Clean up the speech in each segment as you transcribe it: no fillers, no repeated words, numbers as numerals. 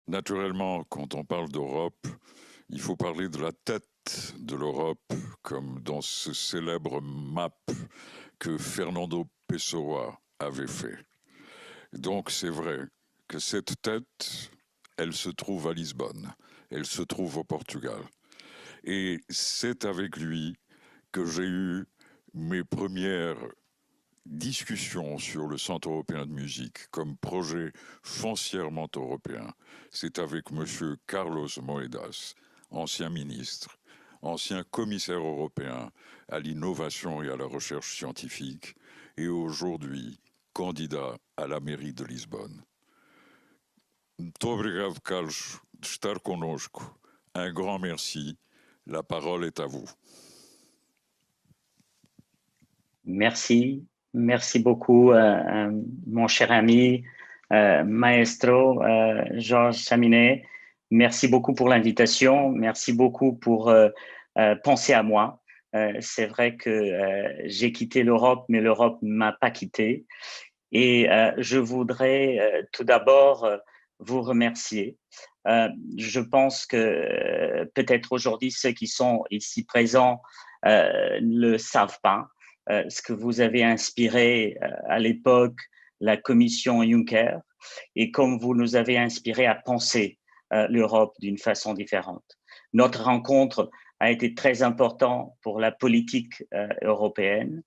Naturellement, quand on parle d'Europe, il faut parler de la tête de l'Europe, comme dans ce célèbre map que Fernando Pessoa avait fait. Donc c'est vrai que cette tête, elle se trouve à Lisbonne, elle se trouve au Portugal. Et c'est avec lui que j'ai eu mes premières discussions sur le Centre européen de musique comme projet foncièrement européen. C'est avec M. Carlos Moedas, ancien ministre, ancien commissaire européen à l'innovation et à la recherche scientifique, et aujourd'hui candidat à la mairie de Lisbonne. Muito obrigado, Carlos, de estar conosco. Un grand merci. La parole est à vous. Merci, merci beaucoup, mon cher ami, maestro Georges Chaminet. Merci beaucoup pour l'invitation. Merci beaucoup pour penser à moi. C'est vrai que j'ai quitté l'Europe, mais l'Europe ne m'a pas quitté. Et je voudrais tout d'abord vous remercier. Je pense que peut-être aujourd'hui, ceux qui sont ici présents ne le savent pas. Ce que vous avez inspiré à l'époque la commission Juncker et comme vous nous avez inspiré à penser l'Europe d'une façon différente. Notre rencontre a été très importante pour la politique européenne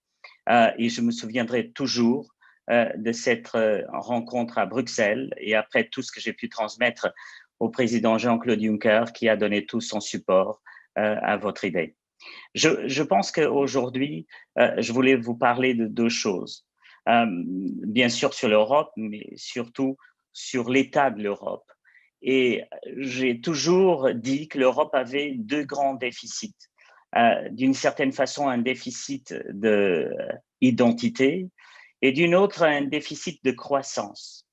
et je me souviendrai toujours de cette rencontre à Bruxelles et après tout ce que j'ai pu transmettre au président Jean-Claude Juncker qui a donné tout son support à votre idée. Je pense qu'aujourd'hui, je voulais vous parler de deux choses. Bien sûr sur l'Europe, mais surtout sur l'état de l'Europe. Et j'ai toujours dit que l'Europe avait deux grands déficits. D'une certaine façon, un déficit d'identité et d'une autre, un déficit de croissance.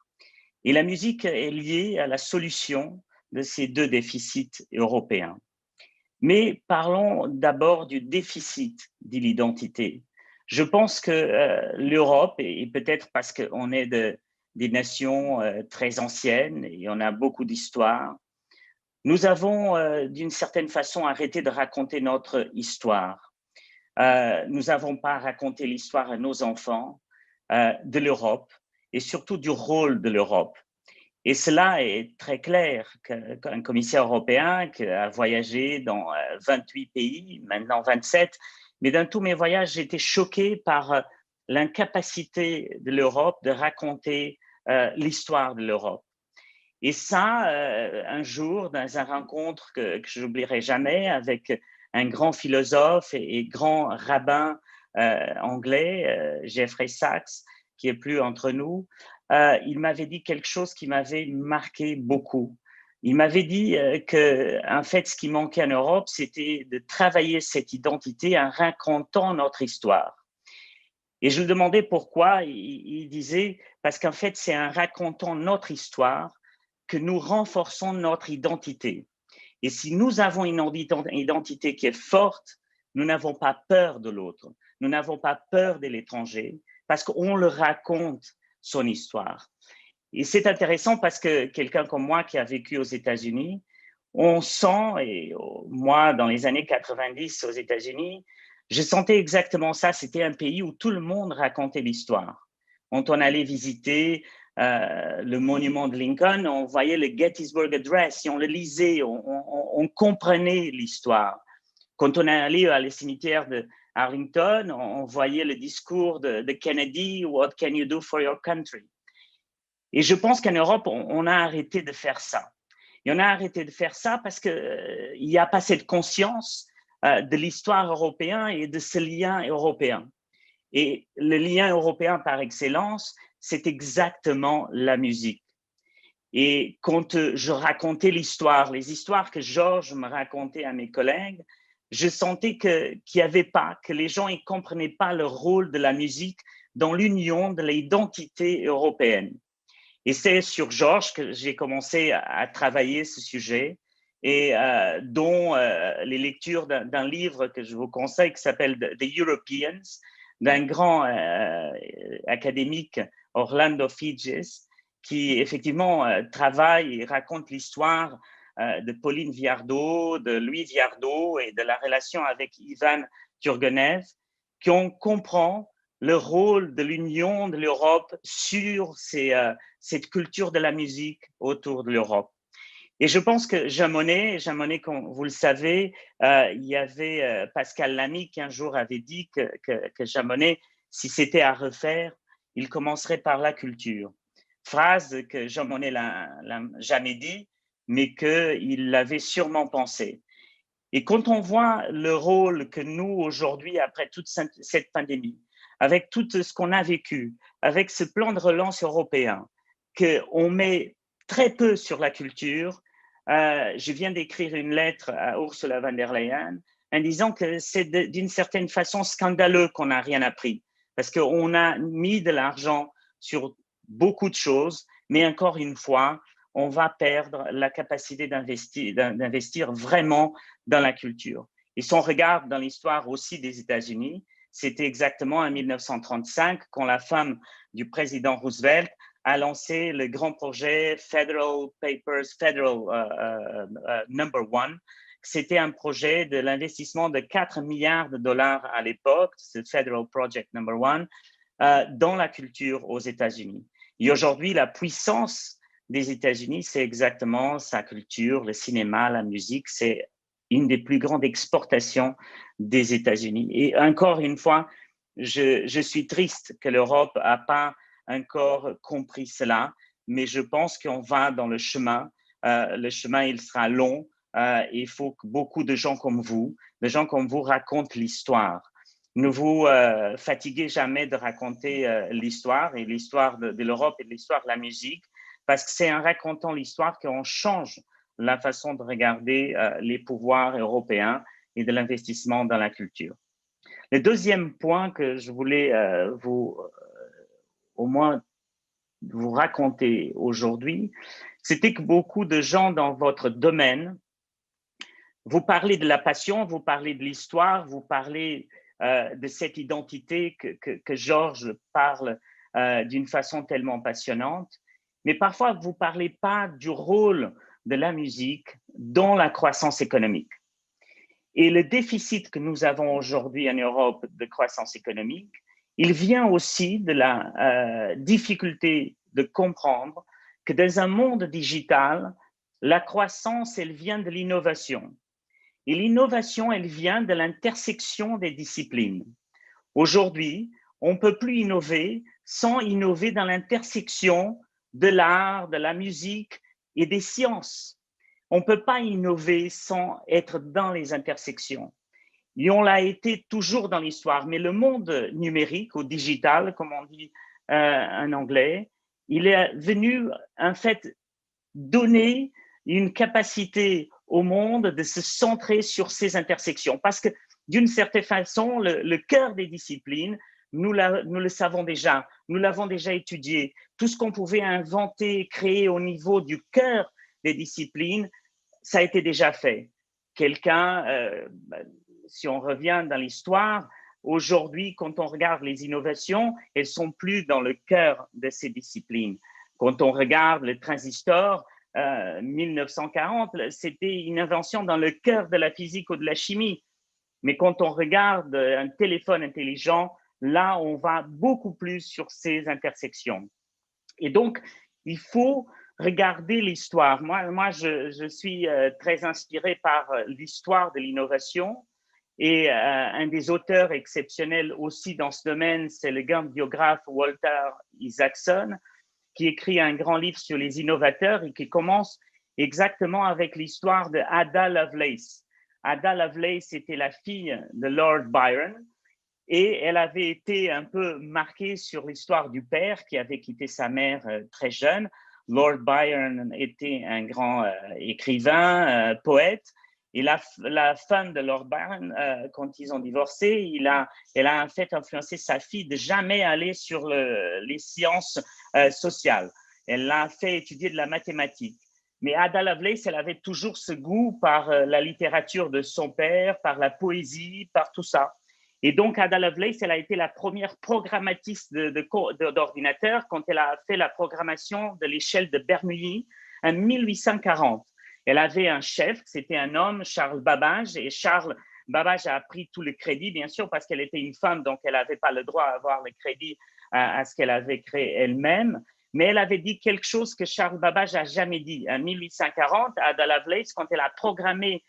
Et la musique est liée à la solution de ces deux déficits européens. Mais parlons d'abord du déficit de l'identité. Je pense que l'Europe, et peut-être parce qu'on est des nations très anciennes et on a beaucoup d'histoire, nous avons d'une certaine façon arrêté de raconter notre histoire. Nous n'avons pas raconté l'histoire à nos enfants de l'Europe et surtout du rôle de l'Europe. Et cela est très clair qu'un commissaire européen qui a voyagé dans 28 pays, maintenant 27, mais dans tous mes voyages, j'étais choqué par l'incapacité de l'Europe de raconter l'histoire de l'Europe. Et ça, un jour, dans une rencontre que je n'oublierai jamais avec un grand philosophe et grand rabbin anglais, Jeffrey Sachs, qui est plus entre nous, il m'avait dit quelque chose qui m'avait marqué beaucoup. Il m'avait dit que, en fait, ce qui manquait en Europe, c'était de travailler cette identité en racontant notre histoire. Et je lui demandais pourquoi. Il disait, parce qu'en fait, c'est en racontant notre histoire que nous renforçons notre identité. Et si nous avons une identité qui est forte, nous n'avons pas peur de l'autre. Nous n'avons pas peur de l'étranger parce qu'on le raconte son histoire. Et c'est intéressant parce que quelqu'un comme moi qui a vécu aux États-Unis, on sent, et moi, dans les années 90 aux États-Unis, je sentais exactement ça. C'était un pays où tout le monde racontait l'histoire. Quand on allait visiter le monument de Lincoln, on voyait le Gettysburg Address, et on le lisait, on comprenait l'histoire. Quand on allait à le cimetière de Arlington, on voyait le discours de Kennedy, What can you do for your country? Et je pense qu'en Europe, on a arrêté de faire ça. Et on a arrêté de faire ça parce qu'il n'y a pas cette conscience de l'histoire européenne et de ce lien européen. Et le lien européen par excellence, c'est exactement la musique. Et quand je racontais l'histoire, les histoires que Georges me racontait à mes collègues, je sentais qu'il n'y avait pas, que les gens ne comprenaient pas le rôle de la musique dans l'union de l'identité européenne. Et c'est sur Georges que j'ai commencé à travailler ce sujet et dont les lectures d'un livre que je vous conseille qui s'appelle The Europeans, d'un grand académique, Orlando Figes, qui effectivement travaille et raconte l'histoire de Pauline Viardot, de Louis Viardot et de la relation avec Ivan Turgenev, qu'on comprend le rôle de l'Union de l'Europe sur cette culture de la musique autour de l'Europe. Et je pense que Jean Monnet, comme vous le savez, il y avait Pascal Lamy qui un jour avait dit que Jean Monnet, si c'était à refaire, il commencerait par la culture. Phrase que Jean Monnet l'a jamais dit, mais qu'il l'avait sûrement pensé. Et quand on voit le rôle que nous, aujourd'hui, après toute cette pandémie, avec tout ce qu'on a vécu, avec ce plan de relance européen, qu'on met très peu sur la culture, je viens d'écrire une lettre à Ursula von der Leyen en disant que c'est d'une certaine façon scandaleux qu'on n'a rien appris, parce qu'on a mis de l'argent sur beaucoup de choses, mais encore une fois, on va perdre la capacité d'investir vraiment dans la culture. Et si on regarde dans l'histoire aussi des États-Unis, c'était exactement en 1935 quand la femme du président Roosevelt a lancé le grand projet Federal Papers, Number One. C'était un projet de l'investissement de 4 milliards de dollars à l'époque, ce Federal Project Number One, dans la culture aux États-Unis. Et aujourd'hui, la puissance des États-Unis, c'est exactement sa culture, le cinéma, la musique, c'est une des plus grandes exportations des États-Unis. Et encore une fois, je suis triste que l'Europe n'a pas encore compris cela, mais je pense qu'on va dans le chemin. Le chemin, il sera long. Il faut que beaucoup de gens comme vous racontent l'histoire. Ne vous fatiguez jamais de raconter l'histoire et l'histoire de l'Europe et de l'histoire de la musique, parce que c'est en racontant l'histoire qu'on change la façon de regarder les pouvoirs européens et de l'investissement dans la culture. Le deuxième point que je voulais au moins vous raconter aujourd'hui, c'était que beaucoup de gens dans votre domaine, vous parlez de la passion, vous parlez de l'histoire, vous parlez de cette identité que Georges parle d'une façon tellement passionnante, mais parfois vous ne parlez pas du rôle de la musique dans la croissance économique. Et le déficit que nous avons aujourd'hui en Europe de croissance économique, il vient aussi de la difficulté de comprendre que dans un monde digital, la croissance, elle vient de l'innovation. Et l'innovation, elle vient de l'intersection des disciplines. Aujourd'hui, on ne peut plus innover sans innover dans l'intersection de l'art, de la musique et des sciences. On ne peut pas innover sans être dans les intersections. Et on l'a été toujours dans l'histoire, mais le monde numérique ou digital, comme on dit en anglais, il est venu en fait donner une capacité au monde de se centrer sur ces intersections. Parce que d'une certaine façon, le cœur des disciplines, nous le savons déjà, nous l'avons déjà étudié. Tout ce qu'on pouvait inventer, créer au niveau du cœur des disciplines, ça a été déjà fait. Si on revient dans l'histoire, aujourd'hui, quand on regarde les innovations, elles sont plus dans le cœur de ces disciplines. Quand on regarde le transistor, 1940, c'était une invention dans le cœur de la physique ou de la chimie. Mais quand on regarde un téléphone intelligent, là, on va beaucoup plus sur ces intersections. Et donc, il faut regarder l'histoire. Moi je suis très inspiré par l'histoire de l'innovation. Et un des auteurs exceptionnels aussi dans ce domaine, c'est le grand biographe Walter Isaacson, qui écrit un grand livre sur les innovateurs et qui commence exactement avec l'histoire de Ada Lovelace. Ada Lovelace était la fille de Lord Byron et elle avait été un peu marquée sur l'histoire du père qui avait quitté sa mère très jeune. Lord Byron était un grand écrivain, poète. Et la femme de Lord Byron, quand ils ont divorcé, elle a en fait influencé sa fille de jamais aller sur les sciences sociales. Elle l'a fait étudier de la mathématique. Mais Ada Lovelace, elle avait toujours ce goût par la littérature de son père, par la poésie, par tout ça. Et donc, Ada Lovelace, elle a été la première programmatiste d'ordinateur quand elle a fait la programmation de l'échelle de Bernoulli en 1840. Elle avait un chef, c'était un homme, Charles Babbage, et Charles Babbage a pris tout le crédit, bien sûr, parce qu'elle était une femme, donc elle n'avait pas le droit à avoir le crédit à ce qu'elle avait créé elle-même. Mais elle avait dit quelque chose que Charles Babbage n'a jamais dit. En 1840, Ada Lovelace, quand elle a programmé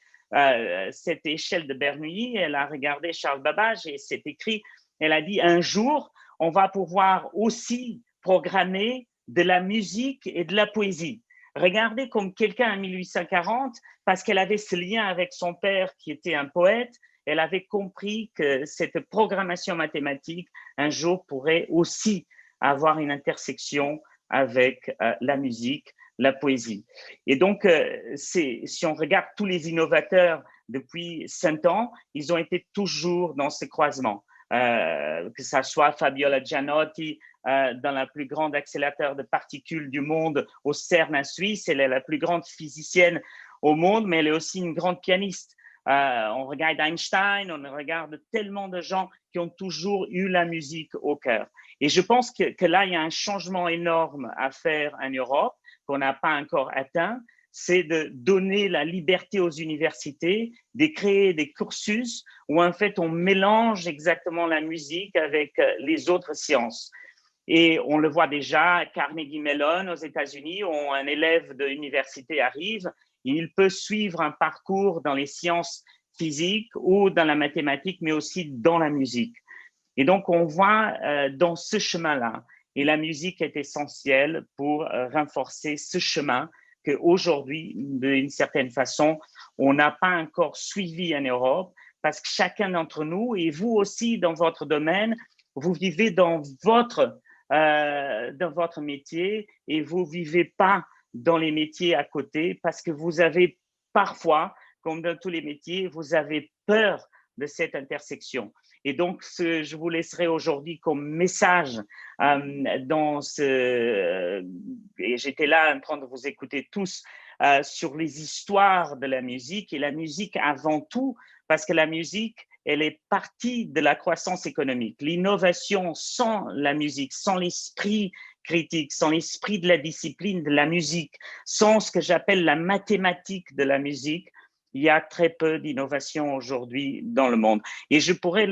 cette échelle de Bernoulli, elle a regardé Charles Babbage et c'est écrit, elle a dit, un jour, on va pouvoir aussi programmer de la musique et de la poésie. Regardez comme quelqu'un en 1840, parce qu'elle avait ce lien avec son père qui était un poète, elle avait compris que cette programmation mathématique, un jour, pourrait aussi avoir une intersection avec la musique, la poésie. Et donc, si on regarde tous les innovateurs depuis 100 ans, ils ont été toujours dans ce croisement. Que ce soit Fabiola Gianotti, dans la plus grande accélérateur de particules du monde au CERN en Suisse. Elle est la plus grande physicienne au monde, mais elle est aussi une grande pianiste. On regarde Einstein, on regarde tellement de gens qui ont toujours eu la musique au cœur. Et je pense que là, il y a un changement énorme à faire en Europe qu'on n'a pas encore atteint, c'est de donner la liberté aux universités, de créer des cursus où en fait on mélange exactement la musique avec les autres sciences. Et on le voit déjà, Carnegie Mellon aux États-Unis, où un élève de l'université arrive, il peut suivre un parcours dans les sciences physiques ou dans la mathématique, mais aussi dans la musique. Et donc, on voit dans ce chemin-là, et la musique est essentielle pour renforcer ce chemin qu'aujourd'hui, d'une certaine façon, on n'a pas encore suivi en Europe, parce que chacun d'entre nous, et vous aussi dans votre domaine, vous vivez dans votre métier et vous ne vivez pas dans les métiers à côté parce que vous avez parfois, comme dans tous les métiers, vous avez peur de cette intersection. Et donc, je vous laisserai aujourd'hui comme message et j'étais là en train de vous écouter tous sur les histoires de la musique et la musique avant tout, parce que la musique, elle est partie de la croissance économique. L'innovation sans la musique, sans l'esprit critique, sans l'esprit de la discipline de la musique, sans ce que j'appelle la mathématique de la musique, il y a très peu d'innovation aujourd'hui dans le monde. Et je pourrais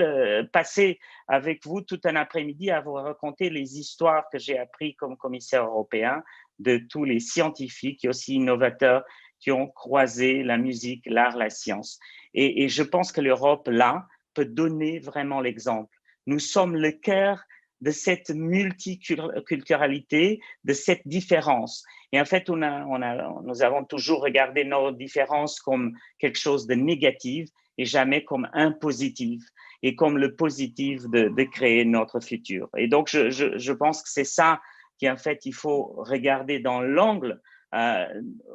passer avec vous tout un après-midi à vous raconter les histoires que j'ai apprises comme commissaire européen de tous les scientifiques et aussi innovateurs qui ont croisé la musique, l'art, la science. Et je pense que l'Europe, là, peut donner vraiment l'exemple. Nous sommes le cœur de cette multiculturalité, de cette différence. Et en fait, nous avons toujours regardé nos différences comme quelque chose de négatif et jamais comme un positif et comme le positif de créer notre futur. Et donc, je pense que c'est ça qu'en fait, il faut regarder dans l'angle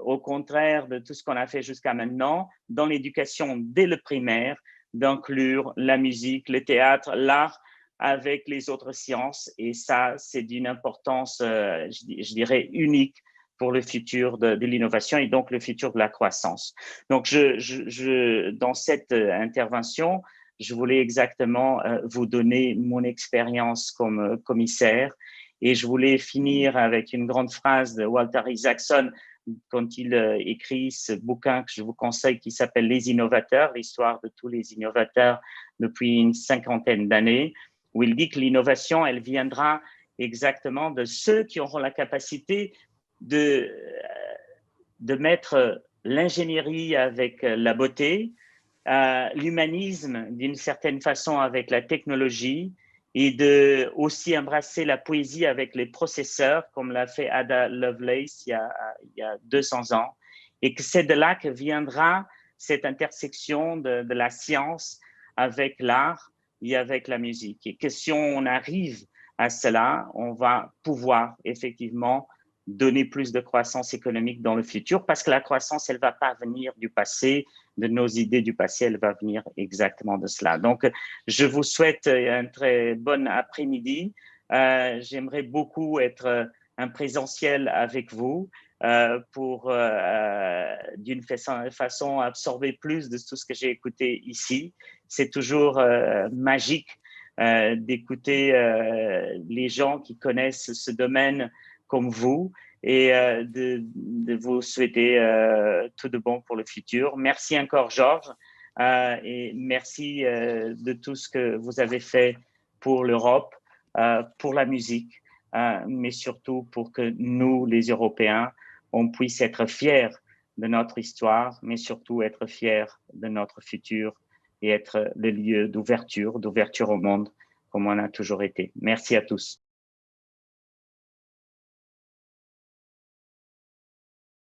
au contraire de tout ce qu'on a fait jusqu'à maintenant, dans l'éducation dès le primaire, d'inclure la musique, le théâtre, l'art avec les autres sciences. Et ça, c'est d'une importance, je dirais, unique pour le futur de l'innovation et donc le futur de la croissance. Donc, dans cette intervention, je voulais exactement vous donner mon expérience comme commissaire. Et je voulais finir avec une grande phrase de Walter Isaacson quand il écrit ce bouquin que je vous conseille qui s'appelle Les innovateurs, l'histoire de tous les innovateurs depuis une cinquantaine d'années, où il dit que l'innovation, elle viendra exactement de ceux qui auront la capacité de mettre l'ingénierie avec la beauté, l'humanisme d'une certaine façon avec la technologie, et de aussi embrasser la poésie avec les processeurs, comme l'a fait Ada Lovelace il y a 200 ans, et que c'est de là que viendra cette intersection de la science avec l'art et avec la musique. Et que si on arrive à cela, on va pouvoir effectivement donner plus de croissance économique dans le futur, parce que la croissance, elle ne va pas venir du passé, de nos idées du passé, elle va venir exactement de cela. Donc, je vous souhaite un très bon après-midi. J'aimerais beaucoup être en présentiel avec vous. pour, d'une façon, absorber plus de tout ce que j'ai écouté ici. C'est toujours magique d'écouter les gens qui connaissent ce domaine comme vous et de vous souhaiter tout de bon pour le futur. Merci encore, Georges, et merci de tout ce que vous avez fait pour l'Europe, pour la musique, mais surtout pour que nous, les Européens, on puisse être fiers de notre histoire, mais surtout être fiers de notre futur et être le lieu d'ouverture au monde, comme on a toujours été. Merci à tous.